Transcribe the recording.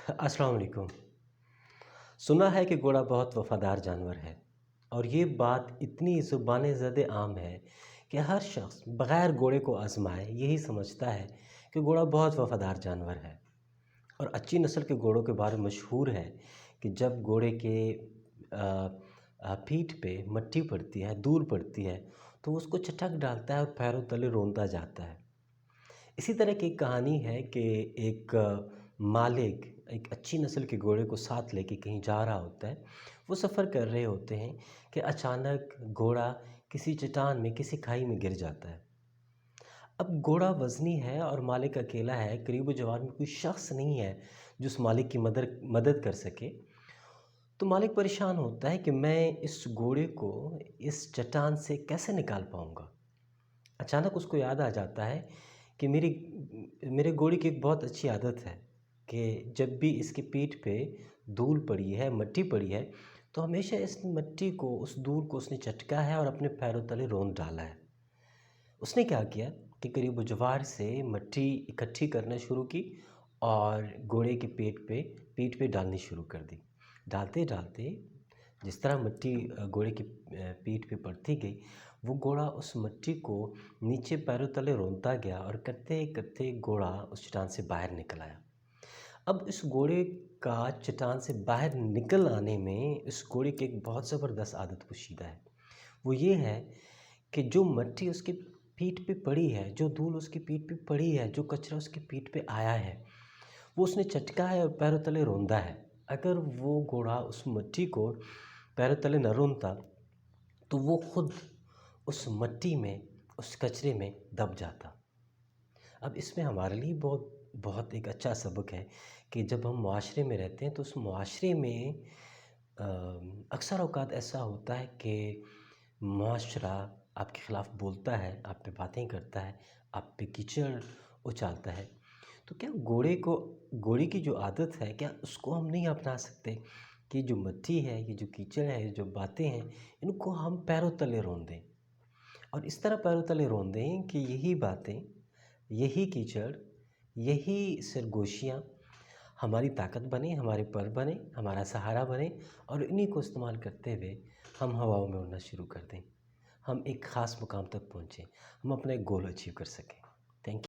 अस्सलाम वालेकुम। सुना है कि घोड़ा बहुत वफ़ादार जानवर है और ये बात इतनी ज़ुबान ज़द आम है कि हर शख्स बग़ैर घोड़े को आज़माए यही समझता है कि घोड़ा बहुत वफ़ादार जानवर है। और अच्छी नस्ल के घोड़ों के बारे में मशहूर है कि जब घोड़े के पीठ पे मट्टी पड़ती है, धूल पड़ती है, तो वो उसको चटक डालता है और पैरों तले रोंता जाता है। इसी तरह की एक कहानी है कि एक मालिक एक अच्छी नस्ल के घोड़े को साथ लेके कहीं जा रहा होता है। वो सफ़र कर रहे होते हैं कि अचानक घोड़ा किसी चट्टान में, किसी खाई में गिर जाता है। अब घोड़ा वज़नी है और मालिक अकेला है, करीब-ओ-जवार में कोई शख़् नहीं है जो उस मालिक की मदद कर सके। तो मालिक परेशान होता है कि मैं इस घोड़े को इस चट्टान से कैसे निकाल पाऊँगा? अचानक उसको याद आ जाता है कि मेरे घोड़े की एक बहुत अच्छी आदत है कि जब भी इसकी पीठ पे धूल पड़ी है, मट्टी पड़ी है, तो हमेशा इस मट्टी को, उस धूल को उसने चटका है और अपने पैरों तले रौंद डाला है। उसने क्या किया कि करीब ज्वार से मिट्टी इकट्ठी करना शुरू की और घोड़े के पीठ पे डालनी शुरू कर दी। डालते-डालते जिस तरह मिट्टी घोड़े की पीठ पे पड़ती गई, वो घोड़ा उस मिट्टी को नीचे पैरों तले रौंदता गया और करते-करते घोड़ा उस चट्टान से बाहर निकल आया। अब इस घोड़े का चट्टान से बाहर निकल आने में इस घोड़े की एक बहुत ज़बरदस्त आदत पोशीदा है। वो ये है कि जो मिट्टी उसकी पीठ पे पड़ी है, जो धूल उसकी पीठ पे पड़ी है, जो कचरा उसकी पीठ पे आया है, वो उसने चटका है और पैरों तले रौंदा है। अगर वो घोड़ा उस मिट्टी को पैरों तले न रौंदता, तो वो खुद उस मिट्टी में, उस कचरे में दब जाता। अब इसमें हमारे लिए बहुत बहुत एक अच्छा सबक है कि जब हम मुआशरे में रहते हैं तो उस मुआशरे में अ, अक्सर औक़ात ऐसा होता है कि मुआशरा आपके ख़िलाफ़ बोलता है, आप पे बातें करता है, आप पे कीचड़ उछालता है। तो क्या घोड़े की जो आदत है, क्या उसको हम नहीं अपना सकते कि जो मिट्टी है, ये जो कीचड़ है, ये जो बातें हैं, इनको हम पैरों तले रौंद दें और इस तरह पैरों तले रौंद दें कि यही बातें, यही कीचड़, यही सरगोशियाँ हमारी ताकत बने, हमारे पर बने, हमारा सहारा बने और इन्हीं को इस्तेमाल करते हुए हम हवाओं में उड़ना शुरू कर दें। हम एक ख़ास मुकाम तक पहुँचे, हम अपना एक गोल अचीव कर सकें। Thank you.